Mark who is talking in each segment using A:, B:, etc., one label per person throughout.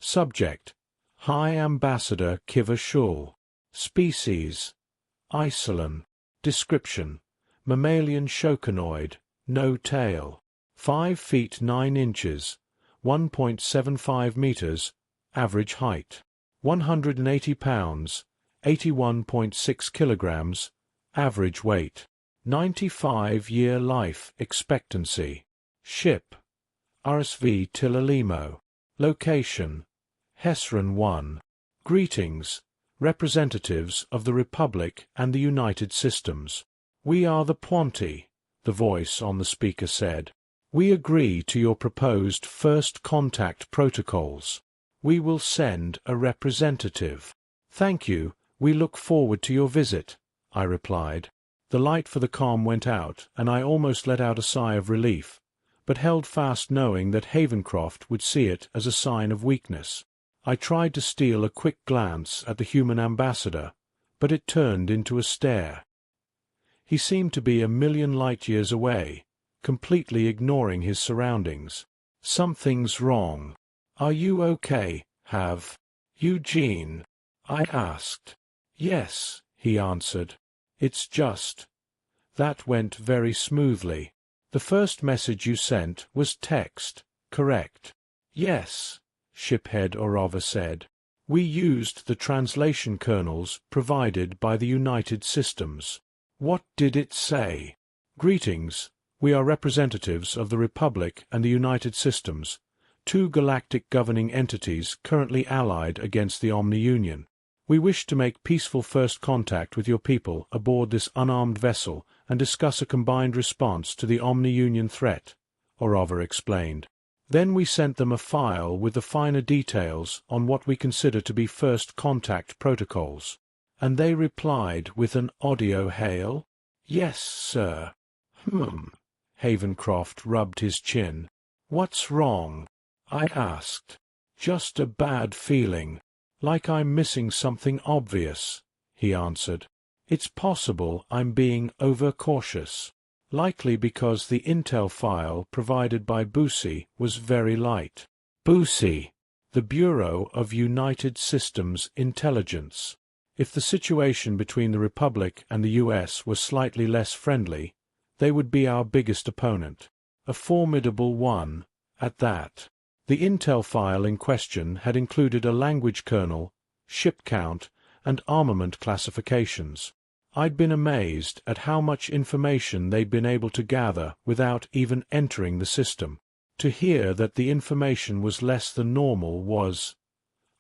A: Subject: High Ambassador Kiva Shul. Species: Isolin. Description: Mammalian shoconoid, no tail. 5 feet 9 inches, 1.75 meters, average height. 180 pounds, 81.6 kilograms, average weight. 95-year life expectancy. Ship: RSV Tilalimo. Location: Hesron 1. Greetings, representatives of the Republic and the United Systems. We are the Pwanti, the voice on the speaker said. We agree to your proposed first contact protocols. We will send a representative. Thank you, we look forward to your visit, I replied. The light for the comm went out, and I almost let out a sigh of relief, but held fast knowing that Havencroft would see it as a sign of weakness. I tried to steal a quick glance at the human ambassador, but it turned into a stare. He seemed to be a million light-years away, completely ignoring his surroundings. Something's wrong. Are you okay, Hav? Eugene? I asked. Yes, he answered. It's just. That went very smoothly. The first message you sent was text, correct? Yes, Shiphead Orova said. We used the translation kernels provided by the United Systems. What did it say? Greetings. We are representatives of the Republic and the United Systems, 2 galactic governing entities currently allied against the Omni-Union. We wish to make peaceful first contact with your people aboard this unarmed vessel and discuss a combined response to the Omni-Union threat, Orova explained. Then we sent them a file with the finer details on what we consider to be first contact protocols. And they replied with an audio hail? Yes, sir. Havencroft rubbed his chin. What's wrong? I asked. Just a bad feeling, like I'm missing something obvious, he answered. It's possible I'm being overcautious, likely because the intel file provided by Boosie was very light. Boosie, the Bureau of United Systems Intelligence. If the situation between the Republic and the US was slightly less friendly, they would be our biggest opponent. A formidable one, at that. The intel file in question had included a language kernel, ship count, and armament classifications. I'd been amazed at how much information they'd been able to gather without even entering the system. To hear that the information was less than normal was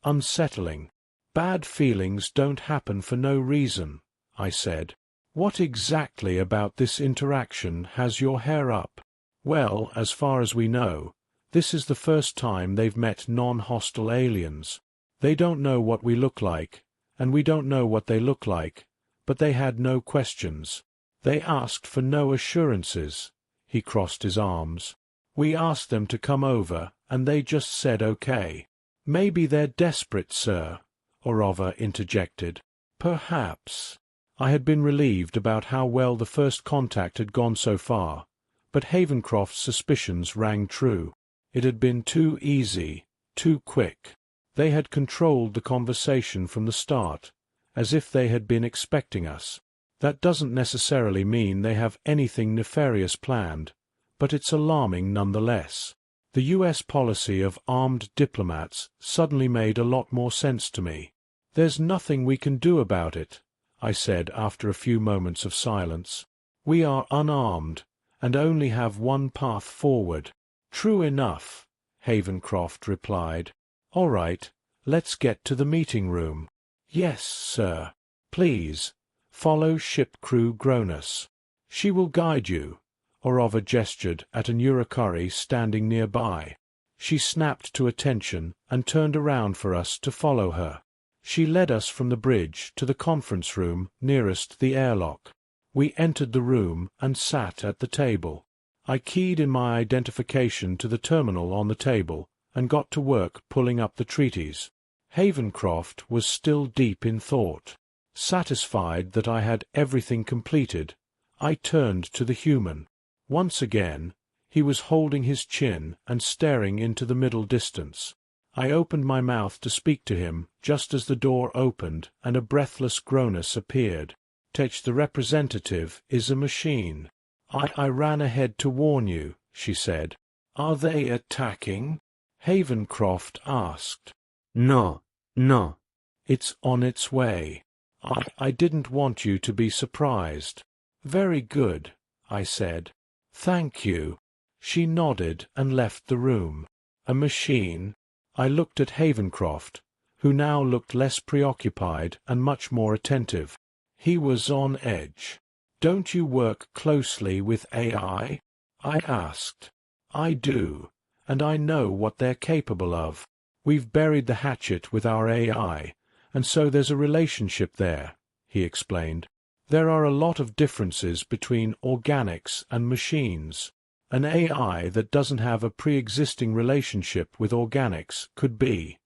A: unsettling. Bad feelings don't happen for no reason, I said. What exactly about this interaction has your hair up? Well, as far as we know, this is the first time they've met non-hostile aliens. They don't know what we look like, and we don't know what they look like, but they had no questions. They asked for no assurances. He crossed his arms. We asked them to come over, and they just said okay. Maybe they're desperate, sir, Orova interjected. Perhaps. I had been relieved about how well the first contact had gone so far, but Havencroft's suspicions rang true. It had been too easy, too quick. They had controlled the conversation from the start, as if they had been expecting us. That doesn't necessarily mean they have anything nefarious planned, but it's alarming nonetheless. The U.S. policy of armed diplomats suddenly made a lot more sense to me. There's nothing we can do about it, I said after a few moments of silence. We are unarmed, and only have one path forward. True enough, Havencroft replied. All right, let's get to the meeting room. Yes, sir. Please, follow ship crew Gronus. She will guide you. Orova gestured at a Neurakari standing nearby. She snapped to attention and turned around for us to follow her. She led us from the bridge to the conference room nearest the airlock. We entered the room and sat at the table. I keyed in my identification to the terminal on the table and got to work pulling up the treaties. Havencroft was still deep in thought. Satisfied that I had everything completed, I turned to the human. Once again, he was holding his chin and staring into the middle distance. I opened my mouth to speak to him just as the door opened and a breathless Gronus appeared. "Tech, the representative is a machine. I ran ahead to warn you," she said. "Are they attacking?" Havencroft asked.
B: No, no.
A: "It's on its way. I didn't want you to be surprised." "Very good," I said. "Thank you." She nodded and left the room. A machine? I looked at Havencroft, who now looked less preoccupied and much more attentive. He was on edge. "Don't you work closely with AI?" I asked. "I do, and I know what they're capable of. We've buried the hatchet with our AI, and so there's a relationship there," he explained. "There are a lot of differences between organics and machines. An AI that doesn't have a pre-existing relationship with organics could be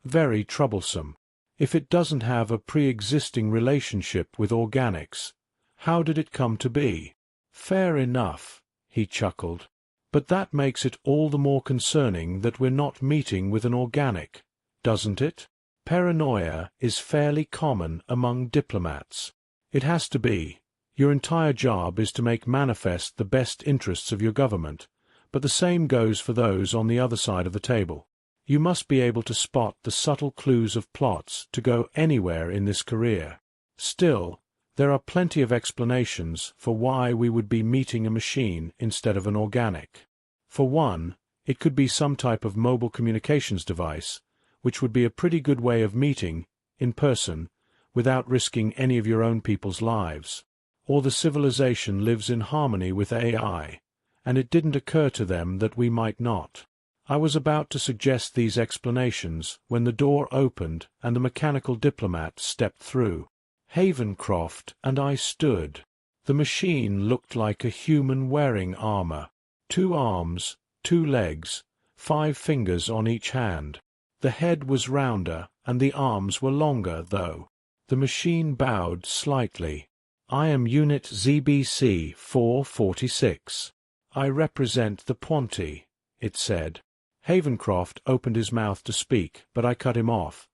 A: very troublesome. If it doesn't have a pre-existing relationship with organics, how did it come to be?" "Fair enough," he chuckled. "But that makes it all the more concerning that we're not meeting with an organic, doesn't it? Paranoia is fairly common among diplomats. It has to be. Your entire job is to make manifest the best interests of your government, but the same goes for those on the other side of the table. You must be able to spot the subtle clues of plots to go anywhere in this career. Still, there are plenty of explanations for why we would be meeting a machine instead of an organic. For one, it could be some type of mobile communications device, which would be a pretty good way of meeting, in person, without risking any of your own people's lives. Or the civilization lives in harmony with AI, and it didn't occur to them that we might not. I was about to suggest these explanations when the door opened and the mechanical diplomat stepped through. Havencroft and I stood. The machine looked like a human wearing armor. 2 arms, 2 legs, 5 fingers on each hand. The head was rounder and the arms were longer, though. The machine bowed slightly. "I am Unit ZBC 446. I represent the Ponti," it said. Havencroft opened his mouth to speak, but I cut him off.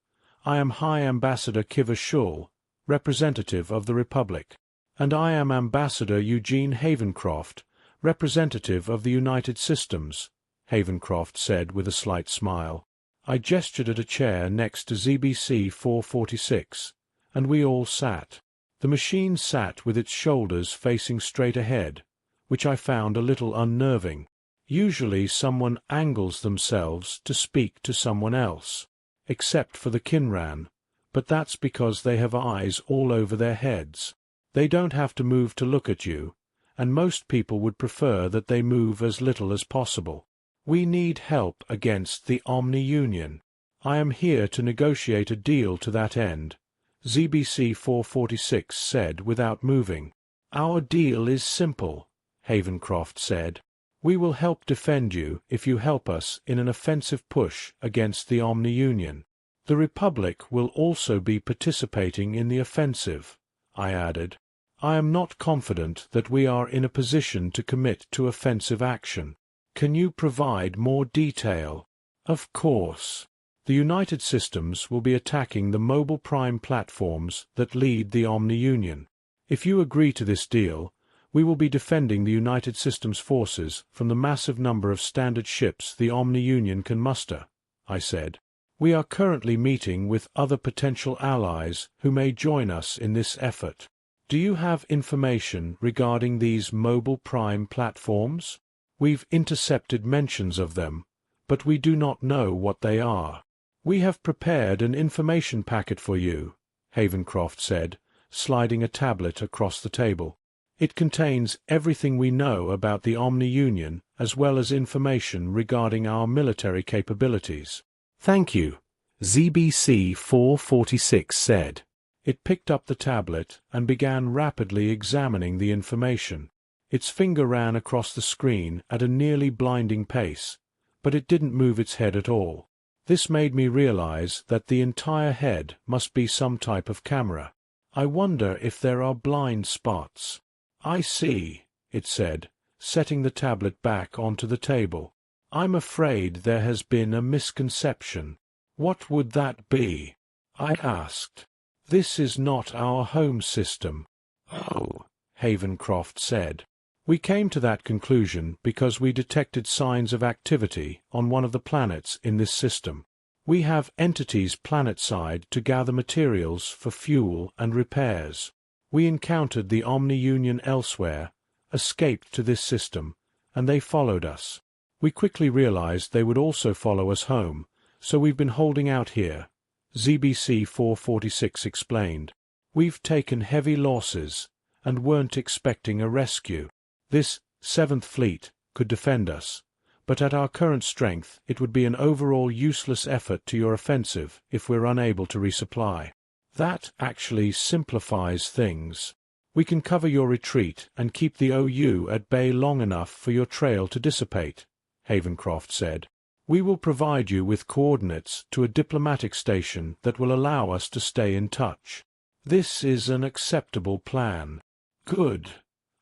A: "I am High Ambassador Kivashul, representative of the Republic." "And I am Ambassador Eugene Havencroft, representative of the United Systems," Havencroft said with a slight smile. I gestured at a chair next to ZBC 446, and we all sat. The machine sat with its shoulders facing straight ahead, which I found a little unnerving. Usually someone angles themselves to speak to someone else, except for the Kinran, but that's because they have eyes all over their heads. They don't have to move to look at you, and most people would prefer that they move as little as possible. "We need help against the Omni-Union. I am here to negotiate a deal to that end," ZBC 446 said without moving. "Our deal is simple," Havencroft said. "We will help defend you if you help us in an offensive push against the Omni-Union. The Republic will also be participating in the offensive," I added. "I am not confident that we are in a position to commit to offensive action. Can you provide more detail?" "Of course. The United Systems will be attacking the mobile prime platforms that lead the Omni-Union. If you agree to this deal, we will be defending the United Systems forces from the massive number of standard ships the Omni-Union can muster," I said. "We are currently meeting with other potential allies who may join us in this effort. Do you have information regarding these mobile prime platforms? We've intercepted mentions of them, but we do not know what they are." "We have prepared an information packet for you," Havencroft said, sliding a tablet across the table. "It contains everything we know about the Omni-Union as well as information regarding our military capabilities." "Thank you," ZBC 446 said. It picked up the tablet and began rapidly examining the information. Its finger ran across the screen at a nearly blinding pace, but it didn't move its head at all. This made me realize that the entire head must be some type of camera. "I wonder if there are blind spots." "I see," it said, setting the tablet back onto the table. I'm afraid there has been a misconception. What would that be? I asked. This is not our home system. Oh, Havencroft said. We came to that conclusion because we detected signs of activity on one of the planets in this system. We have entities planet-side to gather materials for fuel and repairs. We encountered the Omni-Union elsewhere, escaped to this system, and they followed us. We quickly realized they would also follow us home, so we've been holding out here, ZBC 446 explained. We've taken heavy losses, and weren't expecting a rescue. This 7th Fleet could defend us, but at our current strength it would be an overall useless effort to your offensive if we're unable to resupply. That actually simplifies things. We can cover your retreat and keep the OU at bay long enough for your trail to dissipate, Havencroft said. We will provide you with coordinates to a diplomatic station that will allow us to stay in touch. This is an acceptable plan. Good,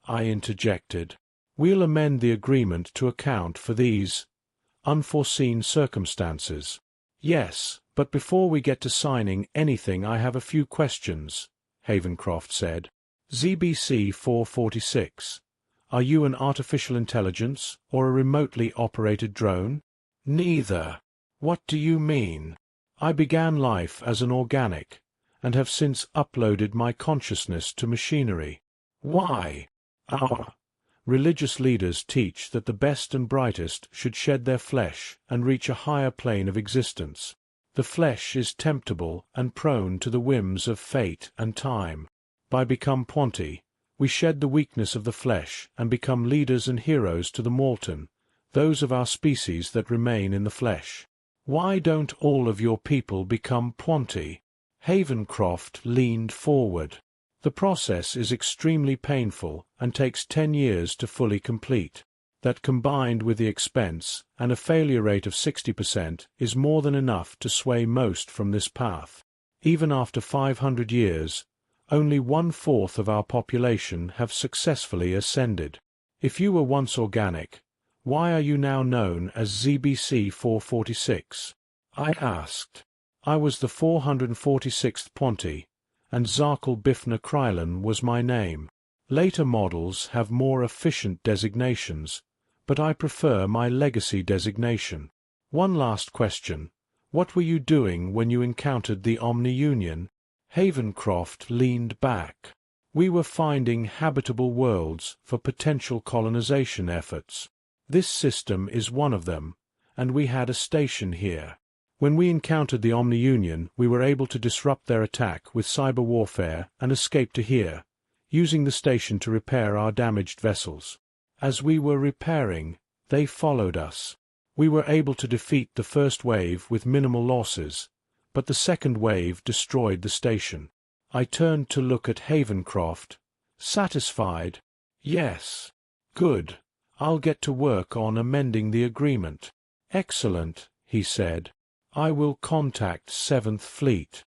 A: I interjected. We'll amend the agreement to account for these unforeseen circumstances. Yes, but before we get to signing anything I have a few questions, Havencroft said. ZBC 446. Are you an artificial intelligence or a remotely operated drone? Neither. What do you mean? I began life as an organic, and have since uploaded my consciousness to machinery. Why? Our religious leaders teach that the best and brightest should shed their flesh and reach a higher plane of existence. The flesh is temptable and prone to the whims of fate and time. By become Ponti, we shed the weakness of the flesh and become leaders and heroes to the Morton, those of our species that remain in the flesh. Why don't all of your people become Ponti? Havencroft leaned forward. The process is extremely painful and takes 10 years to fully complete. That combined with the expense and a failure rate of 60% is more than enough to sway most from this path. Even after 500 years, only 1/4 of our population have successfully ascended. If you were once organic, why are you now known as ZBC 446? I asked. I was the 446th Ponti, and Zarkal Bifna Krylon was my name. Later models have more efficient designations, but I prefer my legacy designation. One last question. What were you doing when you encountered the Omni-Union? Havencroft leaned back. We were finding habitable worlds for potential colonization efforts. This system is one of them, and we had a station here. When we encountered the Omni-Union, we were able to disrupt their attack with cyber warfare and escape to here, using the station to repair our damaged vessels. As we were repairing, they followed us. We were able to defeat the first wave with minimal losses, but the second wave destroyed the station. I turned to look at Havencroft. Satisfied? Yes. Good. I'll get to work on amending the agreement. Excellent, he said. I will contact 7th Fleet.